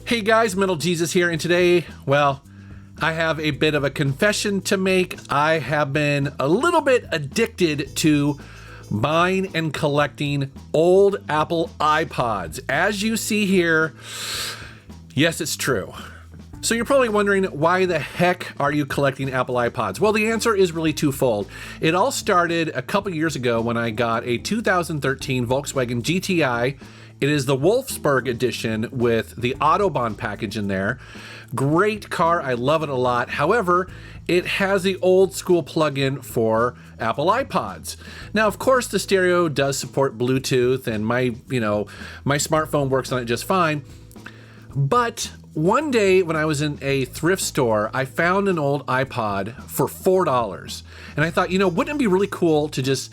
Hey guys, Metal Jesus here, and today, well, I have a bit of a confession to make. I have been a little bit addicted to buying and collecting old Apple iPods. As you see here, yes, it's true. So you're probably wondering, why the heck are you collecting Apple iPods? Well, the answer is really twofold. It all started a couple years ago when I got a 2013 Volkswagen GTI. It is the Wolfsburg edition with the Autobahn package in there. Great car, I love it a lot. However, it has the old school plug-in for Apple iPods. Now, of course, the stereo does support Bluetooth, and my smartphone works on it just fine. But one day when I was in a thrift store, I found an old iPod for $4. And I thought, wouldn't it be really cool to just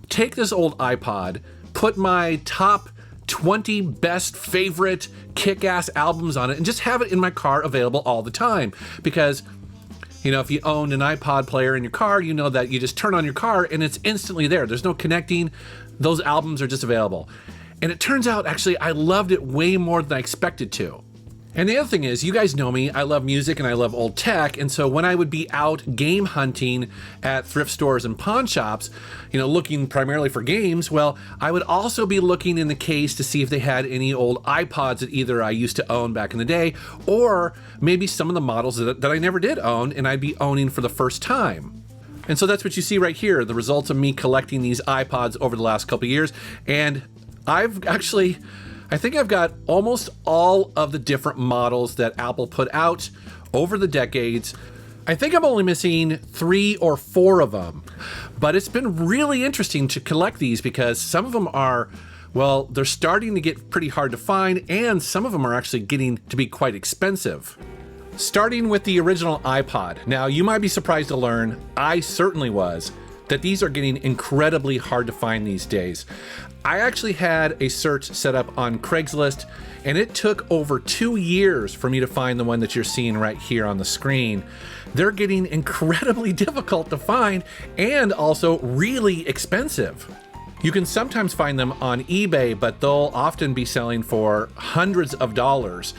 take this old iPod, put my top 20 best favorite kick-ass albums on it, and just have it in my car available all the time. Because, if you own an iPod player in your car, you know that you just turn on your car and it's instantly there. There's no connecting. Those albums are just available. And it turns out, actually, I loved it way more than I expected to. And the other thing is, you guys know me, I love music and I love old tech, and so when I would be out game hunting at thrift stores and pawn shops, looking primarily for games, well, I would also be looking in the case to see if they had any old iPods that either I used to own back in the day, or maybe some of the models that I never did own and I'd be owning for the first time. And so that's what you see right here, the results of me collecting these iPods over the last couple of years. And I think I've got almost all of the different models that Apple put out over the decades. I think I'm only missing 3 or 4 of them, but it's been really interesting to collect these because some of them are, well, they're starting to get pretty hard to find, and some of them are actually getting to be quite expensive. Starting with the original iPod. Now, you might be surprised to learn, I certainly was, that these are getting incredibly hard to find these days. I actually had a search set up on Craigslist, and it took over 2 years for me to find the one that you're seeing right here on the screen. They're getting incredibly difficult to find and also really expensive. You can sometimes find them on eBay, but they'll often be selling for hundreds of dollars.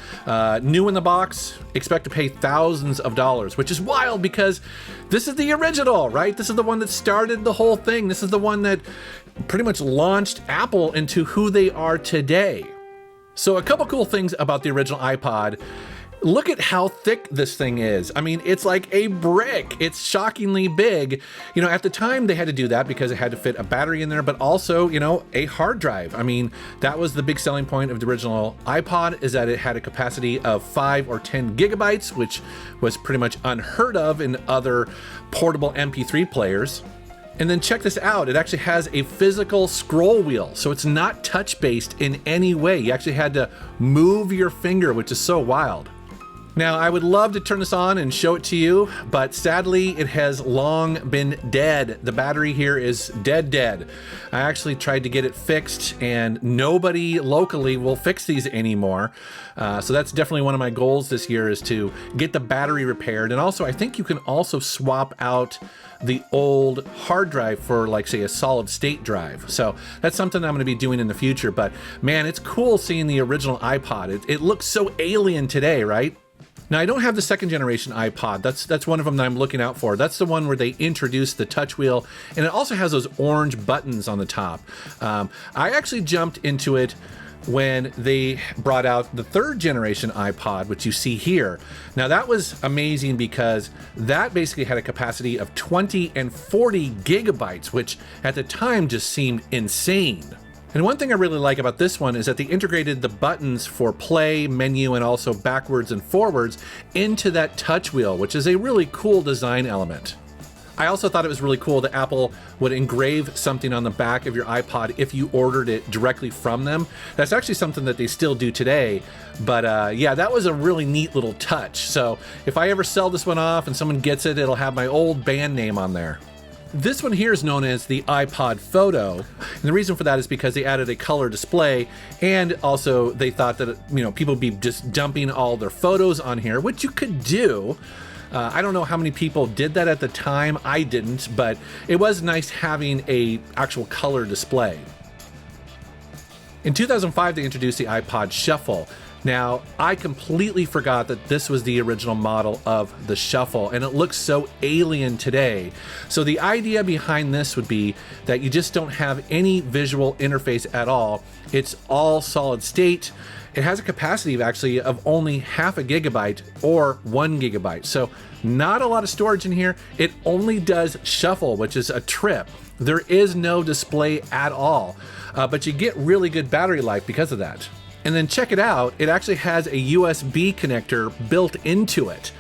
New in the box, expect to pay thousands of dollars, which is wild because this is the original, right? This is the one that started the whole thing. This is the one that pretty much launched Apple into who they are today. So a couple cool things about the original iPod. Look at how thick this thing is. I mean, it's like a brick. It's shockingly big. At the time they had to do that because it had to fit a battery in there, but also, a hard drive. I mean, that was the big selling point of the original iPod, is that it had a capacity of 5 or 10 gigabytes, which was pretty much unheard of in other portable MP3 players. And then check this out, it actually has a physical scroll wheel, so it's not touch-based in any way. You actually had to move your finger, which is so wild. Now, I would love to turn this on and show it to you, but sadly, it has long been dead. The battery here is dead. I actually tried to get it fixed, and nobody locally will fix these anymore. So that's definitely one of my goals this year, is to get the battery repaired. And also, I think you can also swap out the old hard drive for, like, say, a solid state drive. So that's something I'm going to be doing in the future. But man, it's cool seeing the original iPod. It looks so alien today, right? Now, I don't have the second generation iPod. That's one of them that I'm looking out for. That's the one where they introduced the touch wheel, and it also has those orange buttons on the top. I actually jumped into it when they brought out the third generation iPod, which you see here. Now, that was amazing because that basically had a capacity of 20 and 40 gigabytes, which at the time just seemed insane. And one thing I really like about this one is that they integrated the buttons for play, menu, and also backwards and forwards into that touch wheel, which is a really cool design element. I also thought it was really cool that Apple would engrave something on the back of your iPod if you ordered it directly from them. That's actually something that they still do today, but yeah, that was a really neat little touch. So if I ever sell this one off and someone gets it, it'll have my old band name on there. This one here is known as the iPod Photo, and the reason for that is because they added a color display, and also they thought that people would be just dumping all their photos on here, which you could do. I don't know how many people did that at the time. I didn't, but it was nice having a actual color display. In 2005, they introduced the iPod Shuffle. Now, I completely forgot that this was the original model of the Shuffle, and it looks so alien today. So the idea behind this would be that you just don't have any visual interface at all. It's all solid state. It has a capacity of only half a gigabyte or 1 gigabyte. So not a lot of storage in here. It only does shuffle, which is a trip. There is no display at all, but you get really good battery life because of that. And then check it out, it actually has a USB connector built into it.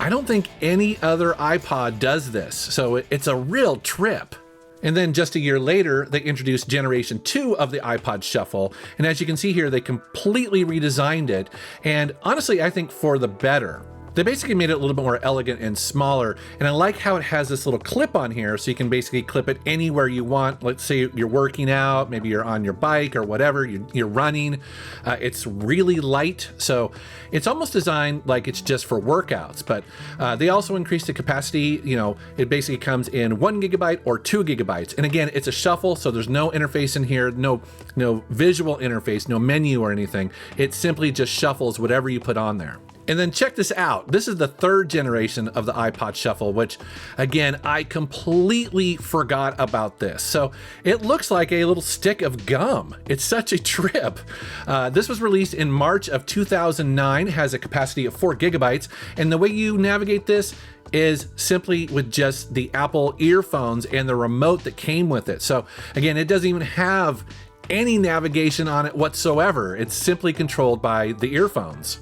I don't think any other iPod does this, so it's a real trip. And then just a year later, they introduced generation 2 of the iPod Shuffle. And as you can see here, they completely redesigned it. And honestly, I think for the better. They basically made it a little bit more elegant and smaller. And I like how it has this little clip on here, so you can basically clip it anywhere you want. Let's say you're working out, maybe you're on your bike or whatever, you're running. It's really light, so it's almost designed like it's just for workouts. But they also increased the capacity. You know, it basically comes in 1 gigabyte or 2 gigabytes. And again, it's a Shuffle, so there's no interface in here, no visual interface, no menu or anything. It simply just shuffles whatever you put on there. And then check this out. This is the 3rd generation of the iPod Shuffle, which again, I completely forgot about this. So it looks like a little stick of gum. It's such a trip. This was released in March of 2009, has a capacity of 4 gigabytes. And the way you navigate this is simply with just the Apple earphones and the remote that came with it. So again, it doesn't even have any navigation on it whatsoever. It's simply controlled by the earphones.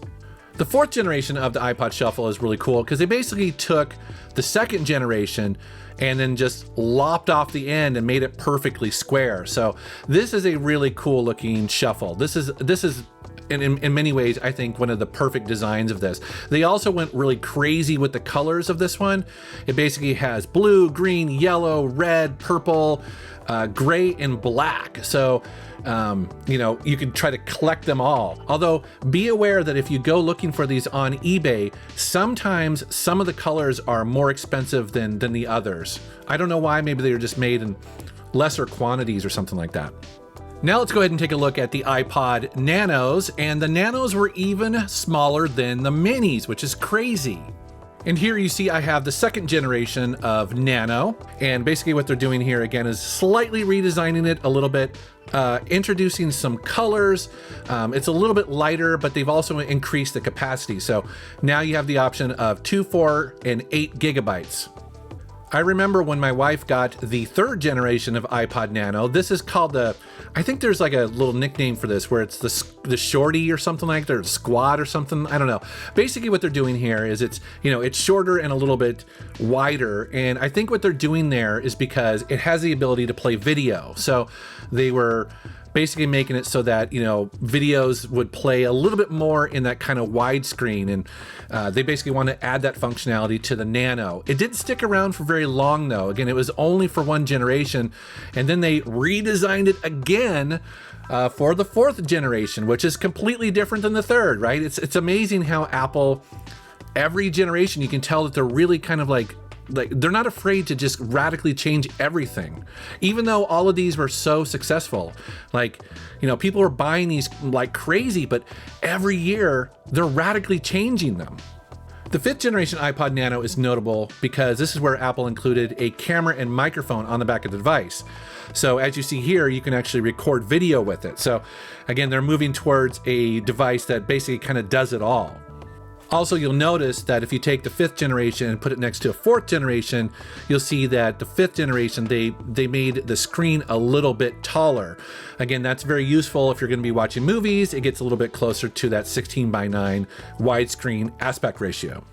The 4th generation of the iPod Shuffle is really cool because they basically took the 2nd generation and then just lopped off the end and made it perfectly square. So this is a really cool looking Shuffle. This is in many ways, I think, one of the perfect designs of this. They also went really crazy with the colors of this one. It basically has blue, green, yellow, red, purple, gray, and black. So you can try to collect them all. Although be aware that if you go looking for these on eBay, sometimes some of the colors are more expensive than the others. I don't know why. Maybe they were just made in lesser quantities or something like that. Now let's go ahead and take a look at the iPod Nanos, and the Nanos were even smaller than the Minis, which is crazy. And here you see I have the 2nd generation of Nano, and basically what they're doing here again is slightly redesigning it a little bit, introducing some colors. It's a little bit lighter, but they've also increased the capacity. So now you have the option of 2, 4, and 8 gigabytes. I remember when my wife got the 3rd generation of iPod Nano. This is called I think there's like a little nickname for this where it's the shorty or something like that, or squad or something. I don't know. Basically what they're doing here is it's shorter and a little bit wider. And I think what they're doing there is because it has the ability to play video. So they were basically making it so that, videos would play a little bit more in that kind of widescreen. And they basically want to add that functionality to the Nano. It didn't stick around for very long though. Again, it was only for 1 generation, and then they redesigned it again for the 4th generation, which is completely different than the 3rd, right? It's amazing how Apple, every generation, you can tell that they're really kind of like they're not afraid to just radically change everything. Even though all of these were so successful, people are buying these like crazy, but every year they're radically changing them. The 5th generation iPod Nano is notable because this is where Apple included a camera and microphone on the back of the device. So as you see here, you can actually record video with it. So again, they're moving towards a device that basically kind of does it all. Also, you'll notice that if you take the 5th generation and put it next to a 4th generation, you'll see that the 5th generation, they made the screen a little bit taller. Again, that's very useful if you're going to be watching movies. It gets a little bit closer to that 16:9 widescreen aspect ratio.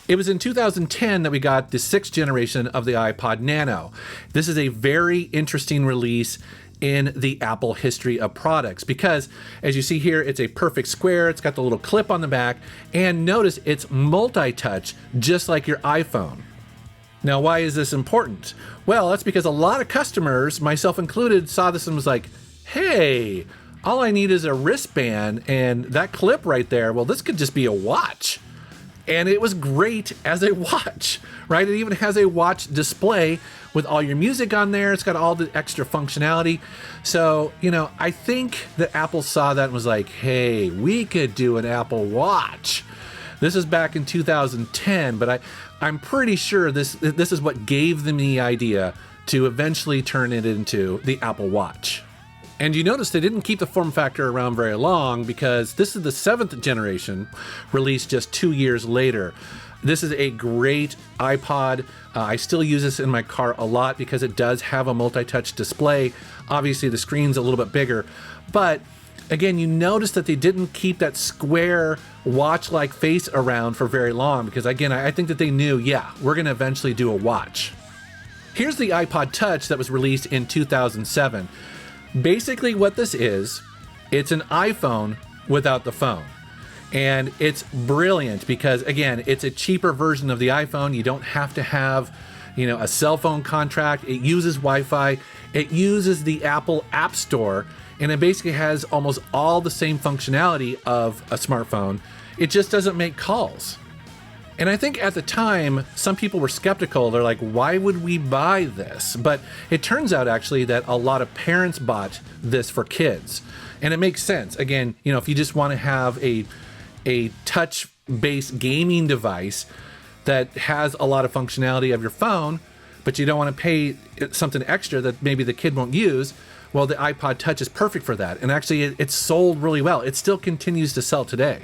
It was in 2010 that we got the 6th generation of the iPod Nano. This is a very interesting release in the Apple history of products because, as you see here, it's a perfect square. It's got the little clip on the back, and notice it's multi-touch just like your iPhone. Now, why is this important? Well, that's because a lot of customers, myself included, saw this and was like, hey, all I need is a wristband and that clip right there. Well, this could just be a watch. And it was great as a watch, right? It even has a watch display with all your music on there. It's got all the extra functionality. So, I think that Apple saw that and was like, hey, we could do an Apple Watch. This is back in 2010, but I'm pretty sure this is what gave them the idea to eventually turn it into the Apple Watch. And you notice they didn't keep the form factor around very long, because this is the 7th generation, released just 2 years later. This is a great iPod. I still use this in my car a lot because it does have a multi-touch display. Obviously, the screen's a little bit bigger, but again, you notice that they didn't keep that square watch-like face around for very long, because again, I think that they knew, yeah, we're going to eventually do a watch. Here's the iPod Touch that was released in 2007. Basically what this is, it's an iPhone without the phone. And it's brilliant because, again, it's a cheaper version of the iPhone. You don't have to have, a cell phone contract. It uses Wi-Fi. It uses the Apple App Store, and it basically has almost all the same functionality of a smartphone. It just doesn't make calls. And I think at the time, some people were skeptical. They're like, why would we buy this? But it turns out actually that a lot of parents bought this for kids. And it makes sense. Again, if you just want to have a touch-based gaming device that has a lot of functionality of your phone, but you don't want to pay something extra that maybe the kid won't use, well, the iPod Touch is perfect for that. And actually, it's sold really well. It still continues to sell today.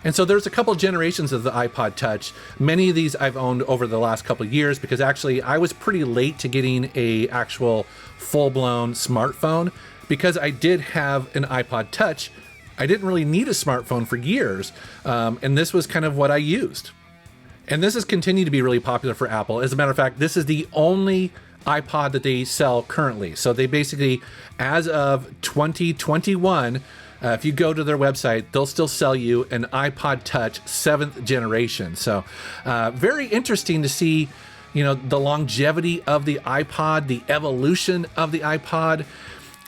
And so there's a couple generations of the iPod Touch. Many of these I've owned over the last couple of years, because actually I was pretty late to getting a actual full-blown smartphone, because I did have an iPod Touch. I didn't really need a smartphone for years, and this was kind of what I used. And this has continued to be really popular for Apple. As a matter of fact, this is the only iPod that they sell currently. So they basically, as of 2021, if you go to their website, they'll still sell you an iPod Touch 7th generation. So very interesting to see, the longevity of the iPod, the evolution of the iPod.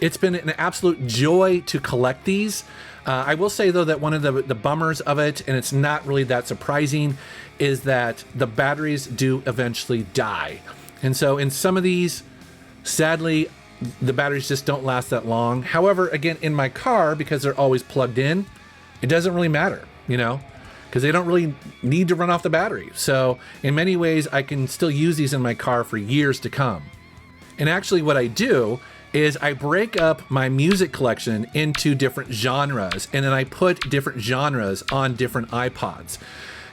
It's been an absolute joy to collect these. I will say, though, that one of the bummers of it, and it's not really that surprising, is that the batteries do eventually die. And so in some of these, sadly, the batteries just don't last that long. However, again, in my car, because they're always plugged in, it doesn't really matter, because they don't really need to run off the battery. So in many ways, I can still use these in my car for years to come. And actually what I do is I break up my music collection into different genres, and then I put different genres on different iPods,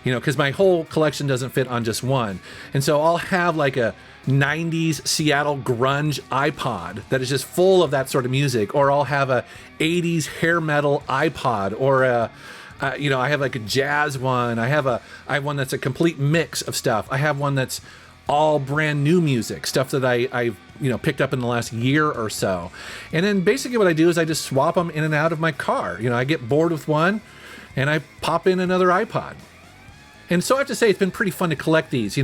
because my whole collection doesn't fit on just one. And so I'll have like a 90s Seattle grunge iPod that is just full of that sort of music, or I'll have a 80s hair metal iPod, or I have like a jazz one. I have one that's a complete mix of stuff. I have one that's all brand new music, stuff that I've picked up in the last year or so. And then basically what I do is I just swap them in and out of my car. I get bored with one and I pop in another iPod. And so I have to say, it's been pretty fun to collect these.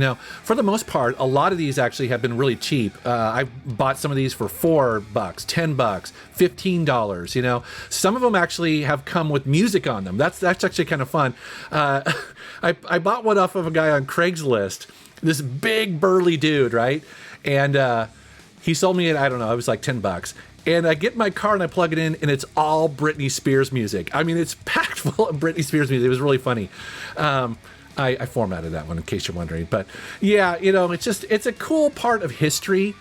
For the most part, a lot of these actually have been really cheap. I've bought some of these for $4, $10, $15. Some of them actually have come with music on them. That's actually kind of fun. I bought one off of a guy on Craigslist, this big burly dude, right? And he sold me it, I don't know, it was like $10. And I get in my car and I plug it in, and it's all Britney Spears music. I mean, it's packed full of Britney Spears music. It was really funny. I formatted that one in case you're wondering. But yeah, it's a cool part of history.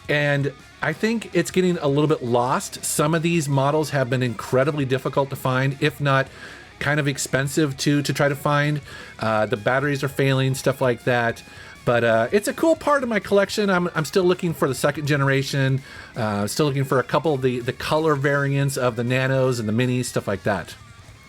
And I think it's getting a little bit lost. Some of these models have been incredibly difficult to find, if not kind of expensive to try to find. The batteries are failing, stuff like that. But it's a cool part of my collection. I'm still looking for the 2nd generation. Still looking for a couple of the color variants of the nanos and the minis, stuff like that.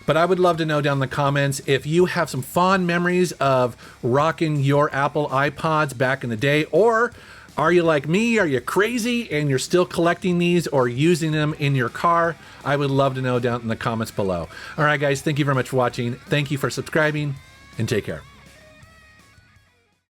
But I would love to know down in the comments if you have some fond memories of rocking your Apple iPods back in the day, or are you like me? Are you crazy and you're still collecting these or using them in your car? I would love to know down in the comments below. All right, guys, thank you very much for watching. Thank you for subscribing, and take care.